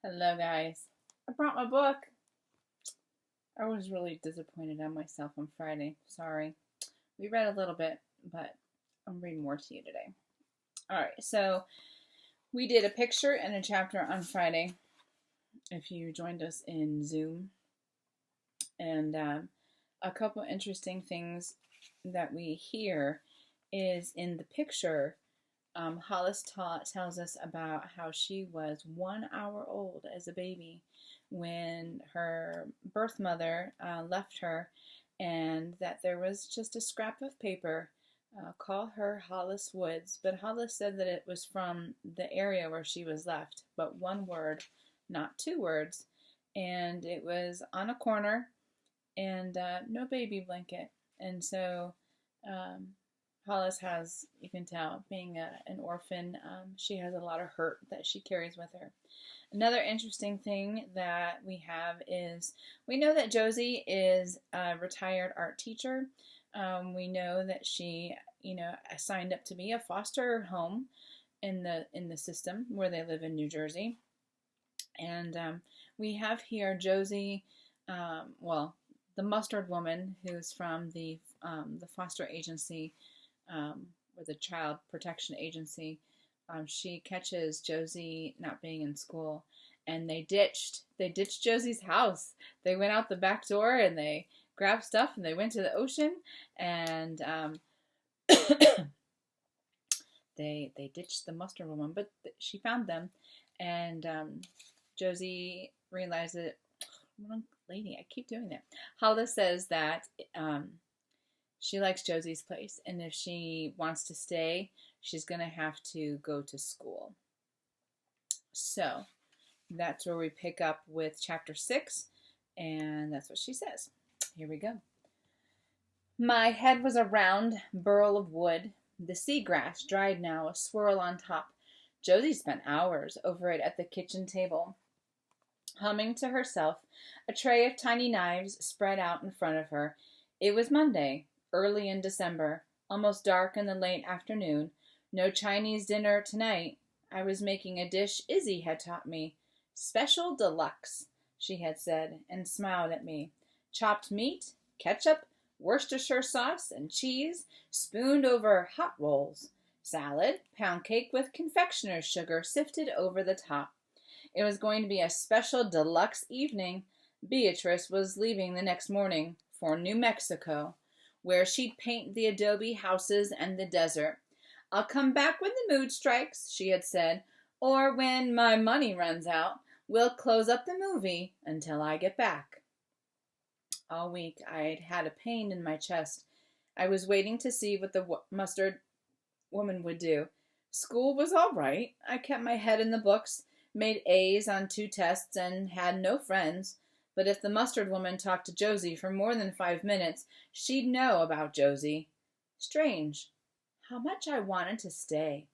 Hello, guys. I brought my book. I was really disappointed in myself on Friday. Sorry. We read a little bit, but I'm reading more to you today. All right, so we did a picture and a chapter on Friday. If you joined us in Zoom, and a couple interesting things that we hear is in the picture. Hollis tells us about how she was 1 hour old as a baby when her birth mother left her, and that there was just a scrap of paper. Call her Hollis Woods, but Hollis said that it was from the area where she was left, but one word, not two words, and it was on a corner and no baby blanket. And so um, Hollis has, you can tell, being an orphan, she has a lot of hurt that she carries with her. Another interesting thing that we have is we know that Josie is a retired art teacher. We know that she, signed up to be a foster home in the system where they live in New Jersey. And we have here Josie, the mustard woman who's from the foster agency or the child protection agency. She catches Josie not being in school, and they ditched Josie's house. They went out the back door and they grabbed stuff and they went to the ocean, and they ditched the mustard woman, but she found them, and Josie realized that wrong lady. I keep doing that. Hollis says that she likes Josie's place, and if she wants to stay, she's going to have to go to school. So that's where we pick up with chapter 6, and that's what she says. Here we go. My head was a round burl of wood, the seagrass dried now, a swirl on top. Josie spent hours over it at the kitchen table, humming to herself, a tray of tiny knives spread out in front of her. It was Monday, early in December, almost dark in the late afternoon. No Chinese dinner tonight. I was making a dish Izzy had taught me. Special deluxe, she had said, and smiled at me. Chopped meat, ketchup, Worcestershire sauce, and cheese, spooned over hot rolls. Salad, pound cake with confectioner's sugar sifted over the top. It was going to be a special deluxe evening. Beatrice was leaving the next morning for New Mexico, where she'd paint the adobe houses and the desert. I'll come back when the mood strikes, she had said, or when my money runs out. We'll close up the movie until I get back. All week I'd had a pain in my chest. I was waiting to see what the mustard woman would do. School was all right. I kept my head in the books, made A's on 2 tests, and had no friends. But if the mustard woman talked to Josie for more than 5 minutes, she'd know about Josie. Strange. How much I wanted to stay.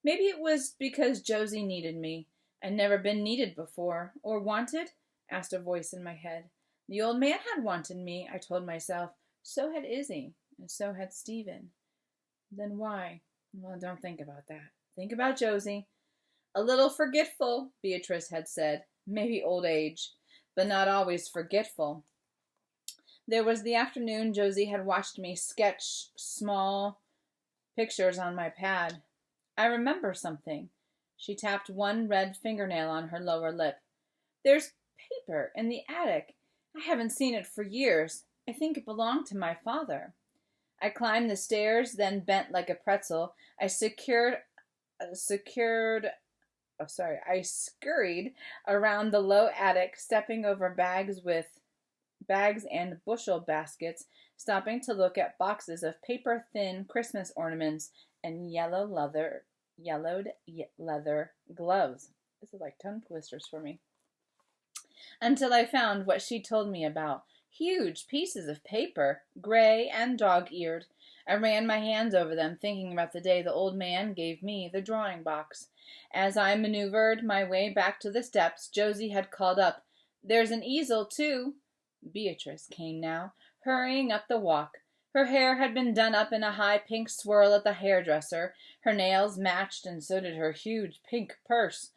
Maybe it was because Josie needed me. I'd never been needed before. Or wanted? Asked a voice in my head. The old man had wanted me, I told myself. So had Izzy, and so had Stephen. Then why? Well, don't think about that. Think about Josie. A little forgetful, Beatrice had said. Maybe old age, but not always forgetful. There was the afternoon Josie had watched me sketch small pictures on my pad. I remember something. She tapped one red fingernail on her lower lip. There's paper in the attic. I haven't seen it for years. I think it belonged to my father. I climbed the stairs, then bent like a pretzel. I scurried around the low attic, stepping over bags and bushel baskets, stopping to look at boxes of paper-thin Christmas ornaments and yellowed leather gloves. This is like tongue twisters for me. Until I found what she told me about. Huge pieces of paper, gray and dog-eared. I ran my hands over them, thinking about the day the old man gave me the drawing box. As I maneuvered my way back to the steps, Josie had called up, There's an easel, too. Beatrice came now, hurrying up the walk. Her hair had been done up in a high pink swirl at the hairdresser. Her nails matched, and so did her huge pink purse.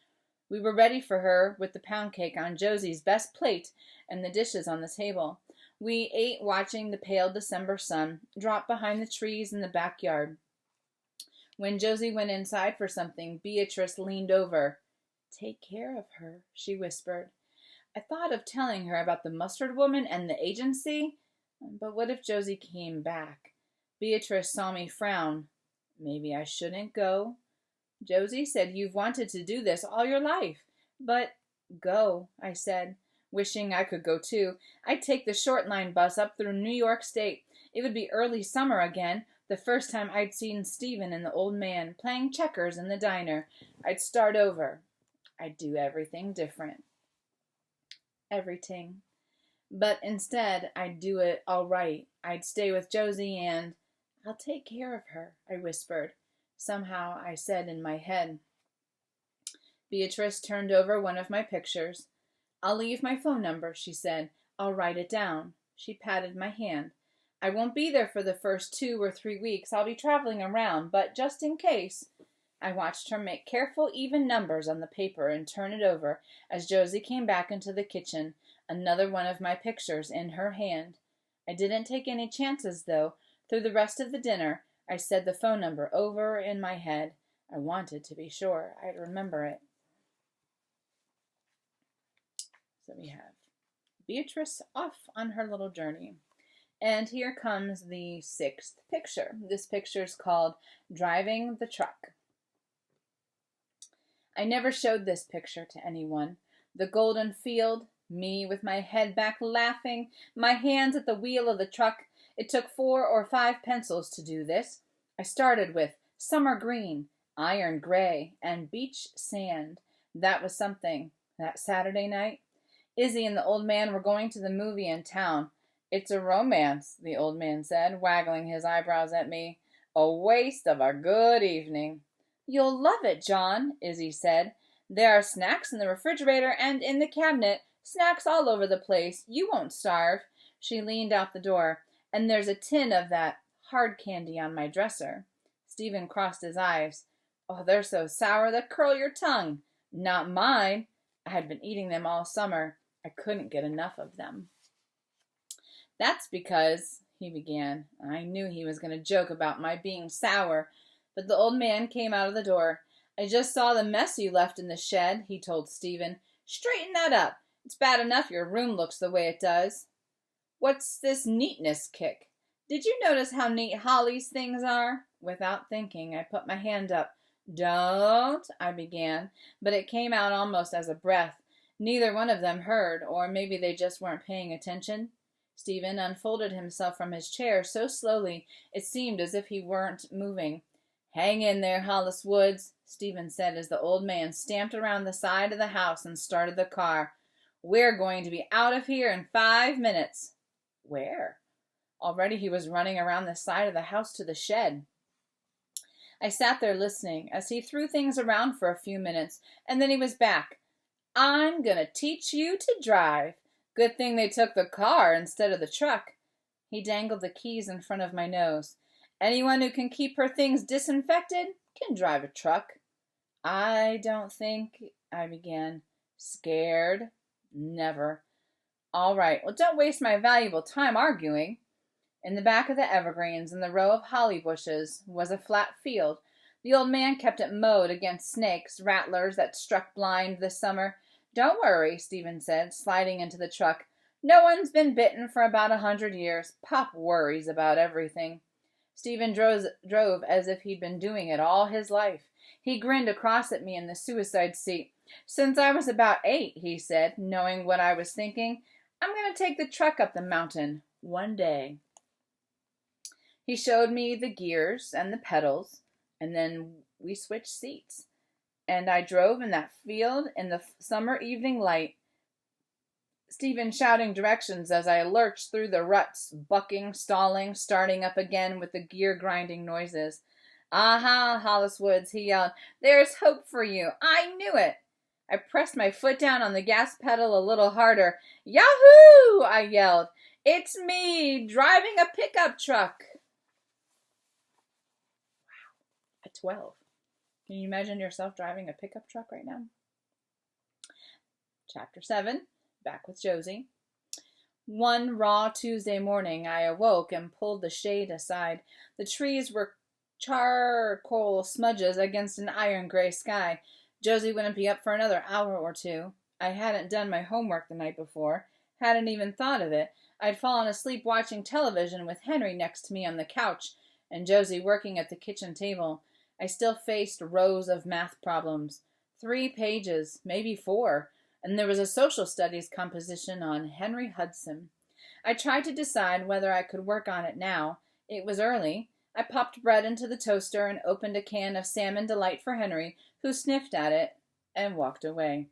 We were ready for her with the pound cake on Josie's best plate and the dishes on the table. We ate watching the pale December sun drop behind the trees in the backyard. When Josie went inside for something, Beatrice leaned over. "Take care of her," she whispered. I thought of telling her about the mustard woman and the agency, but what if Josie came back? Beatrice saw me frown. Maybe I shouldn't go. Josie said you've wanted to do this all your life. But go, I said, wishing I could go too. I'd take the short line bus up through New York State. It would be early summer again, the first time I'd seen Stephen and the old man playing checkers in the diner. I'd start over. I'd do everything different. Everything. But instead, I'd do it all right. I'd stay with Josie and I'll take care of her, I whispered. Somehow I said in my head. Beatrice turned over one of my pictures. I'll leave my phone number, she said. I'll write it down. She patted my hand. I won't be there for the first 2 or 3 weeks. I'll be traveling around, but just in case. I watched her make careful, even numbers on the paper and turn it over as Josie came back into the kitchen, another one of my pictures in her hand. I didn't take any chances, though. Through the rest of the dinner, I said the phone number over in my head. I wanted to be sure I'd remember it. So we have Beatrice off on her little journey. And here comes the 6th picture. This picture is called Driving the Truck. I never showed this picture to anyone. The golden field, me with my head back laughing, my hands at the wheel of the truck. It took 4 or 5 pencils to do this. I started with summer green, iron gray, and beach sand. That was something. That Saturday night, Izzy and the old man were going to the movie in town. It's a romance, the old man said, waggling his eyebrows at me. A waste of a good evening. You'll love it, John, Izzy said. There are snacks in the refrigerator and in the cabinet. Snacks all over the place. You won't starve. She leaned out the door. And there's a tin of that hard candy on my dresser. Stephen crossed his eyes. Oh, they're so sour they curl your tongue. Not mine. I had been eating them all summer. I couldn't get enough of them. That's because, he began. I knew he was going to joke about my being sour, but the old man came out of the door. I just saw the mess you left in the shed, he told Stephen. Straighten that up. It's bad enough your room looks the way it does. What's this neatness kick? Did you notice how neat Holly's things are? Without thinking, I put my hand up. Don't, I began, but it came out almost as a breath. Neither one of them heard, or maybe they just weren't paying attention. Stephen unfolded himself from his chair so slowly it seemed as if he weren't moving. Hang in there, Hollis Woods, Stephen said as the old man stamped around the side of the house and started the car. We're going to be out of here in 5 minutes. Where? Already he was running around the side of the house to the shed. I sat there listening as he threw things around for a few minutes, and then he was back. I'm going to teach you to drive. Good thing they took the car instead of the truck. He dangled the keys in front of my nose. Anyone who can keep her things disinfected can drive a truck. I don't think, I began. Scared? Never. All right, well, don't waste my valuable time arguing. In the back of the evergreens, in the row of holly bushes, was a flat field. The old man kept it mowed against snakes, rattlers that struck blind this summer. Don't worry, Stephen said, sliding into the truck. No one's been bitten for about 100 years. Pop worries about everything. Stephen drove as if he'd been doing it all his life. He grinned across at me in the suicide seat. Since I was about 8, he said, knowing what I was thinking, I'm going to take the truck up the mountain one day. He showed me the gears and the pedals, and then we switched seats. And I drove in that field in the summer evening light, Stephen shouting directions as I lurched through the ruts, bucking, stalling, starting up again with the gear-grinding noises. Aha, Hollis Woods, he yelled. There's hope for you. I knew it. I pressed my foot down on the gas pedal a little harder. Yahoo! I yelled. It's me, driving a pickup truck. Wow, at 12. Can you imagine yourself driving a pickup truck right now? Chapter 7, Back with Josie. One raw Tuesday morning, I awoke and pulled the shade aside. The trees were charcoal smudges against an iron-gray sky. Josie wouldn't be up for another hour or two. I hadn't done my homework the night before. Hadn't even thought of it. I'd fallen asleep watching television with Henry next to me on the couch and Josie working at the kitchen table. I still faced rows of math problems. 3 pages, maybe 4. And there was a social studies composition on Henry Hudson. I tried to decide whether I could work on it now. It was early. I popped bread into the toaster and opened a can of salmon delight for Henry, who sniffed at it and walked away.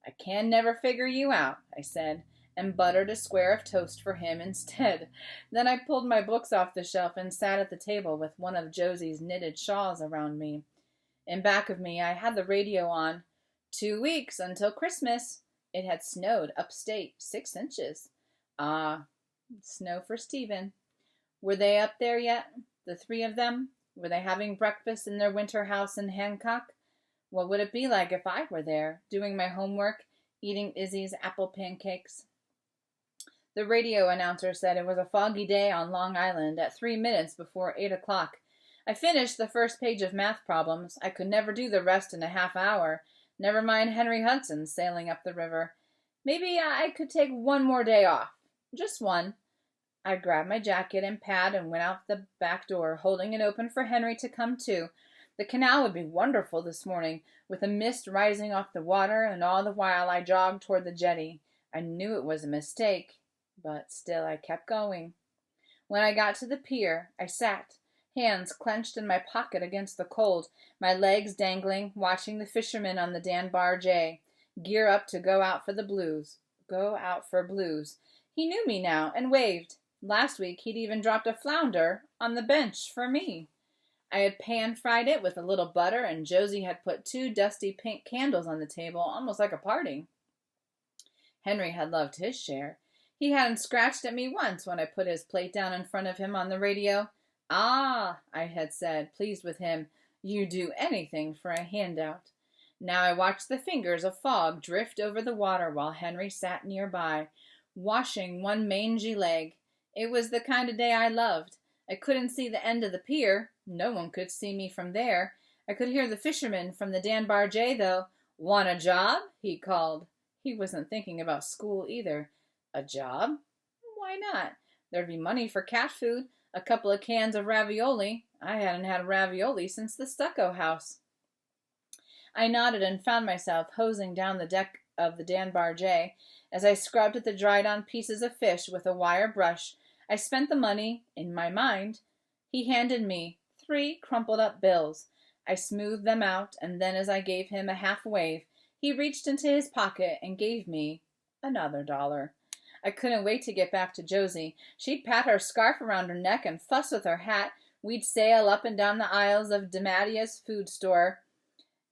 I can never figure you out, I said, and buttered a square of toast for him instead. Then I pulled my books off the shelf and sat at the table with one of Josie's knitted shawls around me. In back of me, I had the radio on. 2 weeks until Christmas. It had snowed upstate 6 inches. Ah, snow for Stephen. Were they up there yet, the 3 of them? Were they having breakfast in their winter house in Hancock? What would it be like if I were there, doing my homework, eating Izzy's apple pancakes? The radio announcer said it was a foggy day on Long Island at 3 minutes before 8 o'clock. I finished the first page of math problems. I could never do the rest in a half hour. Never mind Henry Hudson sailing up the river. Maybe I could take 1 more day off. Just 1. I grabbed my jacket and pad and went out the back door, holding it open for Henry to come too. The canal would be wonderful this morning, with a mist rising off the water, and all the while I jogged toward the jetty. I knew it was a mistake, but still I kept going. When I got to the pier, I sat, hands clenched in my pocket against the cold, my legs dangling, watching the fishermen on the Danbar J gear up to go out for blues. He knew me now and waved. Last week he'd even dropped a flounder on the bench for me. I had pan-fried it with a little butter, and Josie had put 2 dusty pink candles on the table, almost like a party. Henry had loved his share. He hadn't scratched at me once when I put his plate down in front of him on the radio. Ah, I had said, pleased with him, you'd do anything for a handout. Now I watched the fingers of fog drift over the water while Henry sat nearby, washing one mangy leg. It was the kind of day I loved. I couldn't see the end of the pier. No one could see me from there. I could hear the fisherman from the Danbar J, though. Want a job? He called. He wasn't thinking about school either. A job? Why not? There'd be money for cat food, a couple of cans of ravioli. I hadn't had ravioli since the stucco house. I nodded and found myself hosing down the deck of the Danbar J. As I scrubbed at the dried-on pieces of fish with a wire brush, I spent the money, in my mind. He handed me 3 crumpled-up bills. I smoothed them out, and then as I gave him a half wave, he reached into his pocket and gave me another $1. I couldn't wait to get back to Josie. She'd pat her scarf around her neck and fuss with her hat. We'd sail up and down the aisles of DeMattia's food store,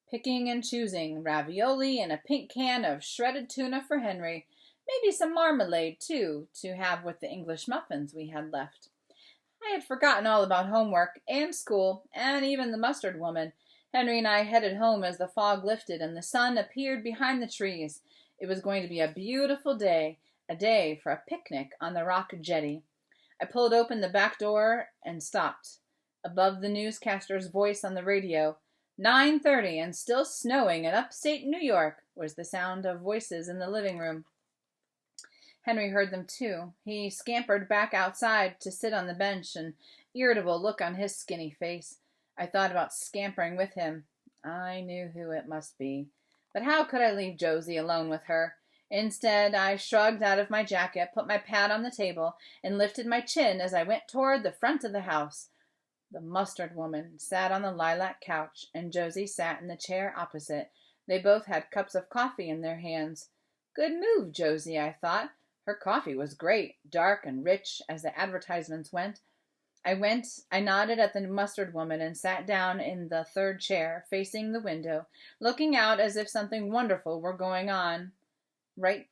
picking and choosing ravioli and a pink can of shredded tuna for Henry. Maybe some marmalade, too, to have with the English muffins we had left. I had forgotten all about homework and school and even the mustard woman. Henry and I headed home as the fog lifted and the sun appeared behind the trees. It was going to be a beautiful day, a day for a picnic on the rock jetty. I pulled open the back door and stopped. Above the newscaster's voice on the radio, 9:30 and still snowing in upstate New York, was the sound of voices in the living room. Henry heard them too. He scampered back outside to sit on the bench, an irritable look on his skinny face. I thought about scampering with him. I knew who it must be. But how could I leave Josie alone with her? Instead, I shrugged out of my jacket, put my pad on the table, and lifted my chin as I went toward the front of the house. The mustard woman sat on the lilac couch, and Josie sat in the chair opposite. They both had cups of coffee in their hands. Good move, Josie, I thought. Her coffee was great, dark and rich, as the advertisements went. I nodded at the mustard woman and sat down in the 3rd chair, facing the window, looking out as if something wonderful were going on right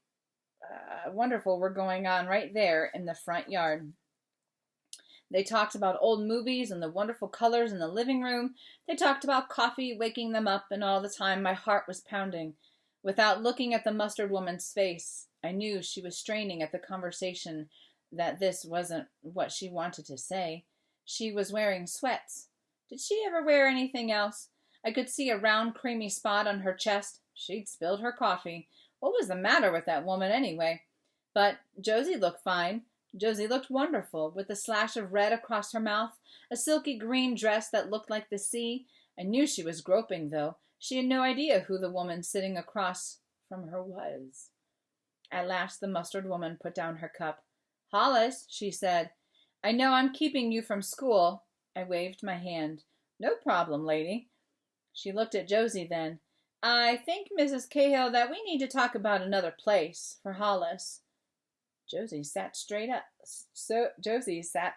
there in the front yard. They talked about old movies and the wonderful colors in the living room. They talked about coffee waking them up, and all the time my heart was pounding. Without looking at the mustard woman's face, I knew she was straining at the conversation, that this wasn't what she wanted to say. She was wearing sweats. Did she ever wear anything else? I could see a round creamy spot on her chest. She'd spilled her coffee. What was the matter with that woman anyway? But Josie looked fine. Josie looked wonderful, with a slash of red across her mouth, a silky green dress that looked like the sea. I knew she was groping, though. She had no idea who the woman sitting across from her was. At last the mustard woman put down her cup. "Hollis," she said, "I know I'm keeping you from school." I waved my hand. "No problem, lady." She looked at Josie then. "I think, Mrs. Cahill, that we need to talk about another place for Hollis." Josie sat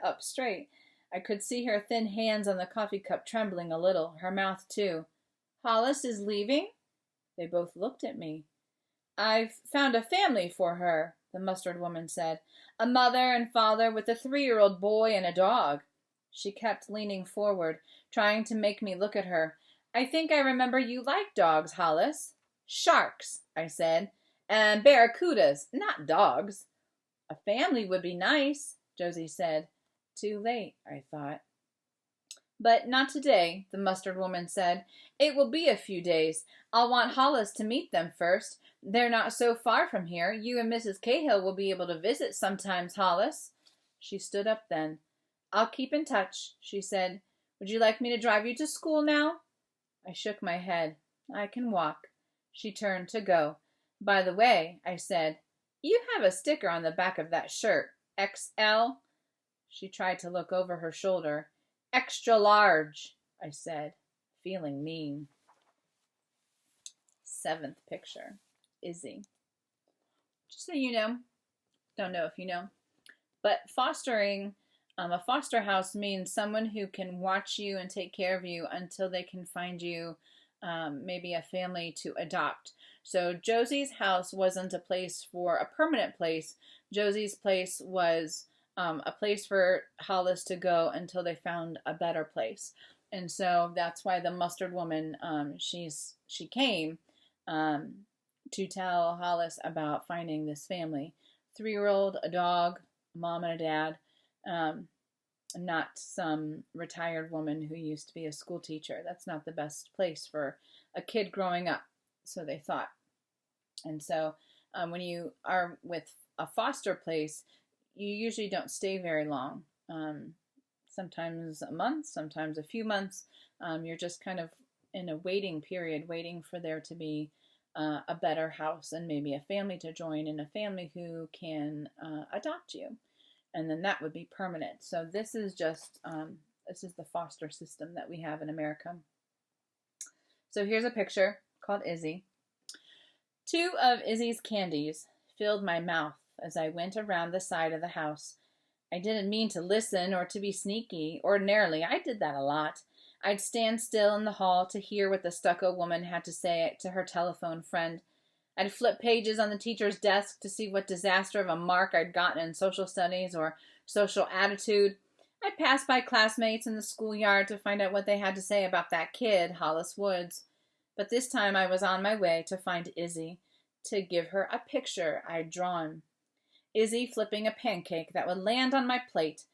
up straight. I could see her thin hands on the coffee cup trembling a little, her mouth too. "Hollis is leaving?" They both looked at me. "I've found a family for her," the mustard woman said. "A mother and father with a 3-year-old boy and a dog." She kept leaning forward, trying to make me look at her. "I think I remember you like dogs, Hollis." "Sharks," I said, "and barracudas, not dogs." "A family would be nice," Josie said. Too late, I thought. "But not today," the mustard woman said. "It will be a few days. I'll want Hollis to meet them first. They're not so far from here. You and Mrs. Cahill will be able to visit sometimes, Hollis." She stood up then. "I'll keep in touch," she said. "Would you like me to drive you to school now?" I shook my head. "I can walk." She turned to go. "By the way," I said, "you have a sticker on the back of that shirt. XL?" She tried to look over her shoulder. "Extra large," I said, feeling mean. 7th picture. Izzy. Just so you know, don't know if you know, but fostering, a foster house means someone who can watch you and take care of you until they can find you maybe a family to adopt. So Josie's house wasn't a place for a permanent place. Josie's place was a place for Hollis to go until they found a better place. And so that's why the mustard woman, she came to tell Hollis about finding this family. 3-year-old, a dog, a mom and a dad, not some retired woman who used to be a school teacher. That's not the best place for a kid growing up, so they thought. And so when you are with a foster place, you usually don't stay very long. Sometimes a month, sometimes a few months. You're just kind of in a waiting period, waiting for there to be a better house and maybe a family to join, and a family who can adopt you. And then that would be permanent. So this is just, this is the foster system that we have in America. So here's a picture called Izzy. 2 of Izzy's candies filled my mouth as I went around the side of the house. I didn't mean to listen or to be sneaky. Ordinarily, I did that a lot. I'd stand still in the hall to hear what the stucco woman had to say to her telephone friend. I'd flip pages on the teacher's desk to see what disaster of a mark I'd gotten in social studies or social attitude. I'd pass by classmates in the schoolyard to find out what they had to say about that kid, Hollis Woods. But this time I was on my way to find Izzy, to give her a picture I'd drawn. Izzy flipping a pancake that would land on my plate.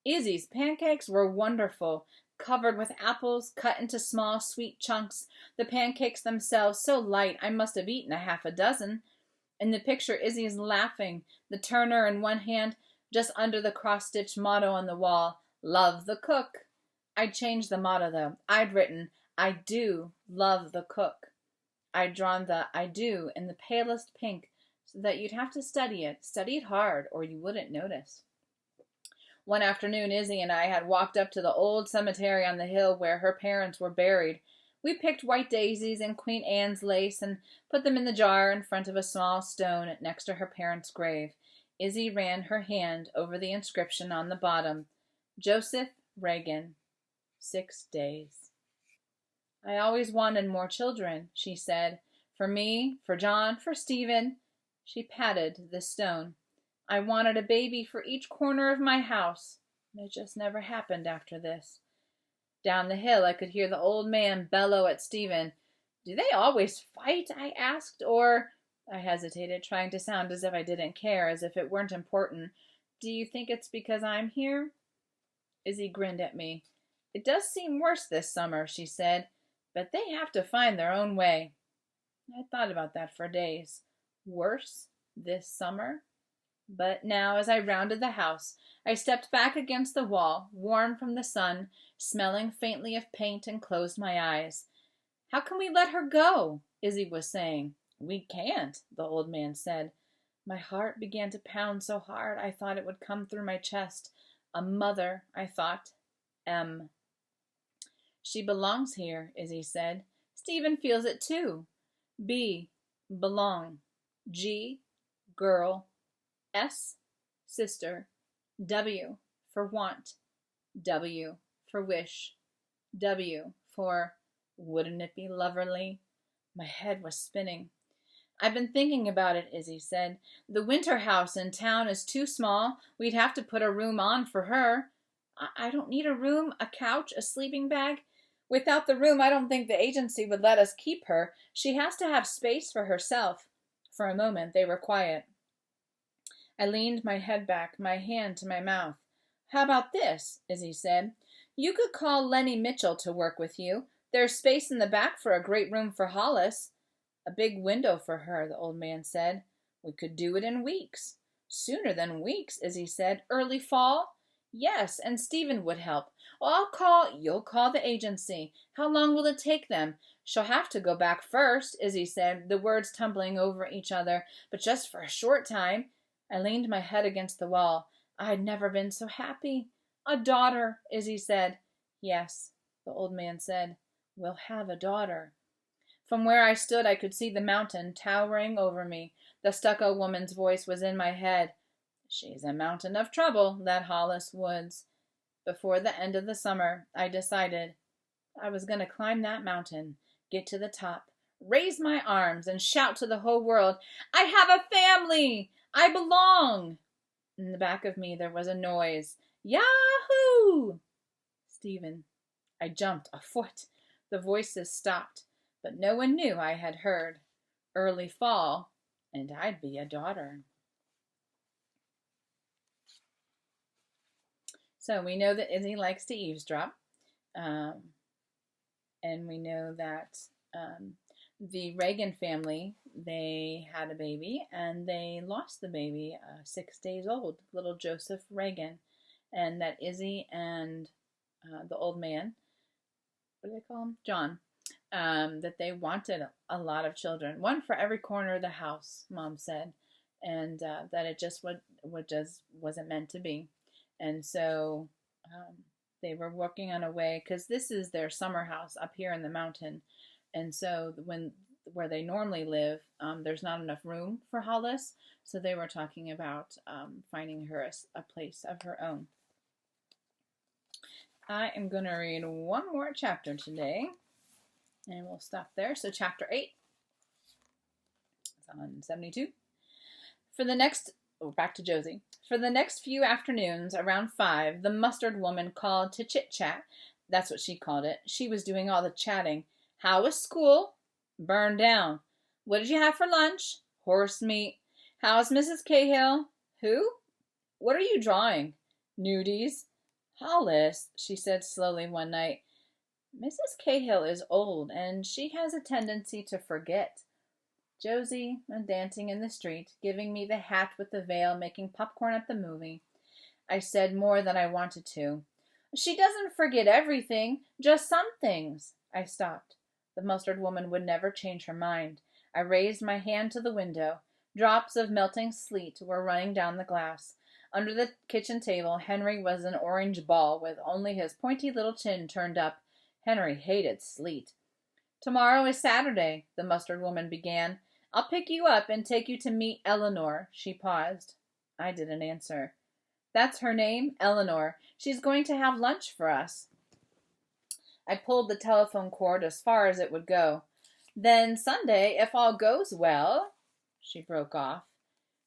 Izzy's pancakes were wonderful, covered with apples cut into small, sweet chunks. The pancakes themselves so light I must have eaten a half a dozen. In the picture, Izzy is laughing, the turner in one hand, just under the cross-stitched motto on the wall, "Love the cook." I'd changed the motto, though. I'd written, "I do love the cook." I'd drawn the "I do" in the palest pink, so that you'd have to study it hard, or you wouldn't notice. One afternoon, Izzy and I had walked up to the old cemetery on the hill where her parents were buried. We picked white daisies and Queen Anne's lace and put them in the jar in front of a small stone next to her parents' grave. Izzy ran her hand over the inscription on the bottom. Joseph Reagan, 6 days. "I always wanted more children," she said. "For me, for John, for Stephen." She patted the stone. "I wanted a baby for each corner of my house. It just never happened after this." Down the hill I could hear the old man bellow at Stephen. Do they always fight? I asked, or I hesitated, trying to sound as if I didn't care, as if it weren't important. Do you think it's because I'm here? Izzy grinned at me. It does seem worse this summer, she said, but they have to find their own way. I thought about that for days. Worse this summer? But now, as I rounded the house, I stepped back against the wall, warm from the sun, smelling faintly of paint, and closed my eyes. How can we let her go? Izzy was saying. We can't, the old man said. My heart began to pound so hard I thought it would come through my chest. A mother, I thought. M. She belongs here, Izzy said. Stephen feels it too. B. Belong. G. Girl. S. Sister. W. For want. W. For wish. W. For wouldn't it be loverly? My head was spinning. I've been thinking about it, Izzy said. The winter house in town is too small. We'd have to put a room on for her. I don't need a room, a couch, a sleeping bag. Without the room, I don't think the agency would let us keep her. She has to have space for herself. For a moment, they were quiet. I leaned my head back, my hand to my mouth. How about this? Izzy said. You could call Lenny Mitchell to work with you. There's space in the back for a great room for Hollis. A big window for her, the old man said. We could do it in weeks. Sooner than weeks, Izzy said. Early fall? Yes, and Stephen would help. You'll call the agency. How long will it take them? She'll have to go back first, Izzy said, the words tumbling over each other, but just for a short time. I leaned my head against the wall. I'd never been so happy. A daughter, Izzy said. Yes, the old man said. We'll have a daughter. From where I stood, I could see the mountain towering over me. The stucco woman's voice was in my head. She's a mountain of trouble, that Hollis Woods. Before the end of the summer, I decided I was going to climb that mountain, get to the top, raise my arms, and shout to the whole world, I have a family! I belong! In the back of me, there was a noise. Yahoo! Stephen. I jumped a foot. The voices stopped, but no one knew I had heard. Early fall, and I'd be a daughter. So we know that Izzy likes to eavesdrop, and we know that the Reagan family, they had a baby, and they lost the baby 6 days old, little Joseph Reagan, and that Izzy and the old man, what do they call him? John, that they wanted a lot of children, one for every corner of the house, Mom said, and that it just wasn't meant to be. And so they were working on a way, because this is their summer house up here in the mountain. And so where they normally live, there's not enough room for Hollis. So they were talking about finding her a place of her own. I am going to read one more chapter today, and we'll stop there. So chapter 8, it's on 72. Back to Josie. For the next few afternoons, around 5, the mustard woman called to chit-chat. That's what she called it. She was doing all the chatting. How was school? Burned down. What did you have for lunch? Horse meat. How's Mrs. Cahill? Who? What are you drawing? Nudies. Hollis, she said slowly one night, Mrs. Cahill is old, and she has a tendency to forget. Josie, dancing in the street, giving me the hat with the veil, making popcorn at the movie. I said more than I wanted to. She doesn't forget everything, just some things. I stopped. The mustard woman would never change her mind. I raised my hand to the window. Drops of melting sleet were running down the glass. Under the kitchen table, Henry was an orange ball with only his pointy little chin turned up. Henry hated sleet. Tomorrow is Saturday, the mustard woman began. I'll pick you up and take you to meet Eleanor. She paused. I didn't answer. That's her name, Eleanor. She's going to have lunch for us. I pulled the telephone cord as far as it would go. Then Sunday, if all goes well, she broke off.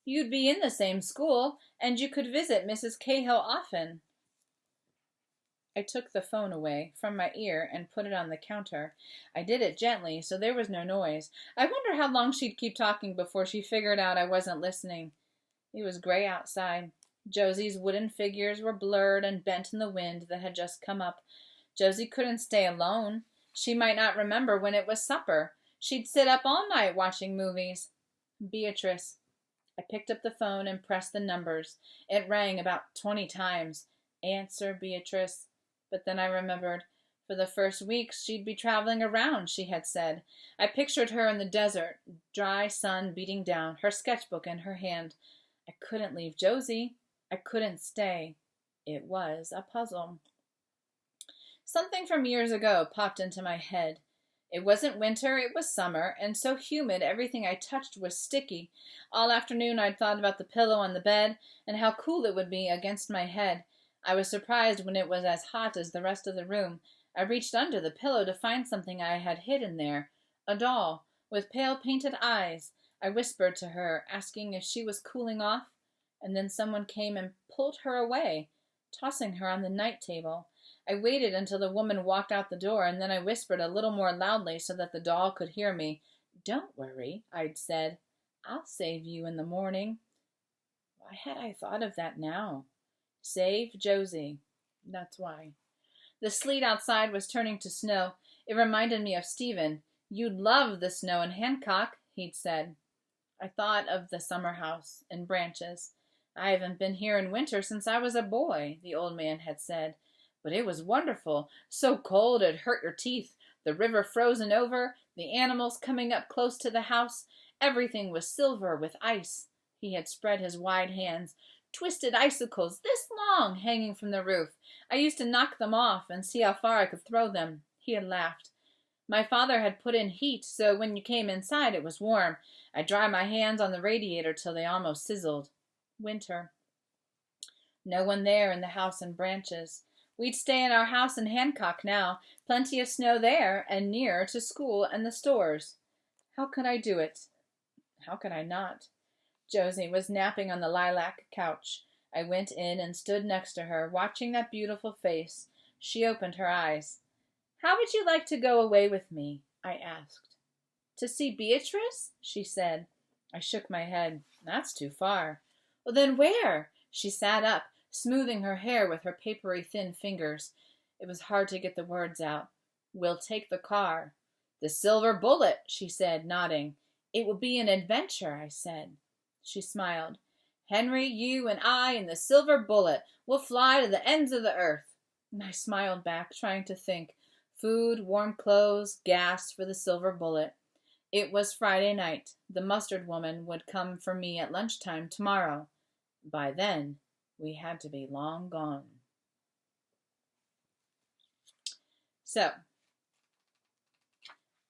You'd be in the same school, and you could visit Mrs. Cahill often. I took the phone away from my ear and put it on the counter. I did it gently, so there was no noise. I wonder how long she'd keep talking before she figured out I wasn't listening. It was gray outside. Josie's wooden figures were blurred and bent in the wind that had just come up. Josie couldn't stay alone. She might not remember when it was supper. She'd sit up all night watching movies. Beatrice. I picked up the phone and pressed the numbers. It rang about 20 times. Answer, Beatrice. But then I remembered. For the first weeks she'd be traveling around, she had said. I pictured her in the desert, dry sun beating down, her sketchbook in her hand. I couldn't leave Josie. I couldn't stay. It was a puzzle. Something from years ago popped into my head. It wasn't winter, it was summer, and so humid everything I touched was sticky. All afternoon I'd thought about the pillow on the bed and how cool it would be against my head. I was surprised when it was as hot as the rest of the room. I reached under the pillow to find something I had hidden there. A doll, with pale painted eyes. I whispered to her, asking if she was cooling off, and then someone came and pulled her away, tossing her on the night table. I waited until the woman walked out the door, and then I whispered a little more loudly so that the doll could hear me. Don't worry, I'd said. I'll save you in the morning. Why had I thought of that now? Save Josie. That's why. The sleet outside was turning to snow. It reminded me of Stephen. You'd love the snow in Hancock, he'd said. I thought of the summer house in Branches. I haven't been here in winter since I was a boy, the old man had said. But it was wonderful. So cold it hurt your teeth. The river frozen over, the animals coming up close to the house. Everything was silver with ice. He had spread his wide hands. Twisted icicles this long hanging from the roof. I used to knock them off and see how far I could throw them. He had laughed. My father had put in heat, so when you came inside it was warm. I dried my hands on the radiator till they almost sizzled. Winter. No one there in the house in Branches. We'd stay in our house in Hancock now. Plenty of snow there, and nearer to school and the stores. How could I do it? How could I not? Josie was napping on the lilac couch. I went in and stood next to her, watching that beautiful face. She opened her eyes. How would you like to go away with me? I asked. To see Beatrice? She said. I shook my head. That's too far. Well, then where? She sat up, smoothing her hair with her papery thin fingers. It was hard to get the words out. We'll take the car. The Silver Bullet, she said, nodding. It will be an adventure, I said. She smiled. Henry, you and I and the Silver Bullet will fly to the ends of the earth. And I smiled back, trying to think. Food, warm clothes, gas for the Silver Bullet. It was Friday night. The mustard woman would come for me at lunchtime tomorrow. By then, we had to be long gone. So,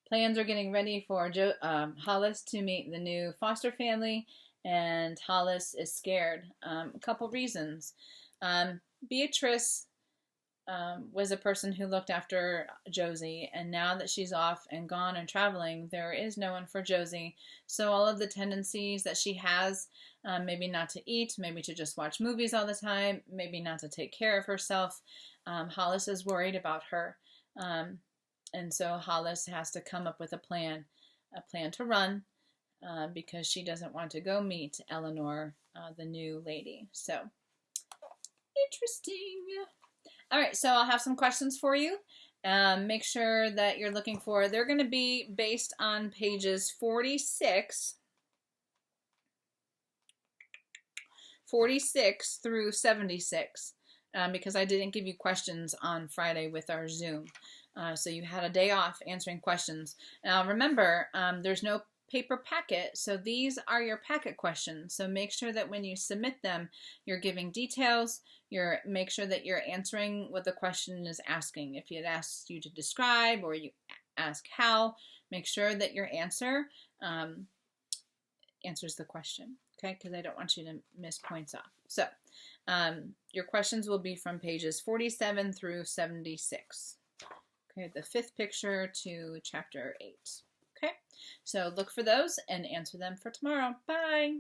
plans are getting ready for Hollis to meet the new foster family, and Hollis is scared. A couple reasons. Beatrice was a person who looked after Josie, and now that she's off and gone and traveling, there is no one for Josie. So all of the tendencies that she has, maybe not to eat, maybe to just watch movies all the time, maybe not to take care of herself, Hollis is worried about her. And so Hollis has to come up with a plan to run, because she doesn't want to go meet Eleanor, the new lady. So, interesting. All right, so I'll have some questions for you. Make sure that you're looking for, they're going to be based on pages 46 through 76, because I didn't give you questions on Friday with our Zoom. So you had a day off answering questions. Now remember, there's no paper packet, so these are your packet questions. So make sure that when you submit them, you're giving details. Make sure that you're answering what the question is asking. If it asks you to describe or you ask how, make sure that your answer answers the question, okay? Because I don't want you to miss points off. So your questions will be from pages 47 through 76. Okay, the fifth picture to chapter 8. Okay, so look for those and answer them for tomorrow. Bye.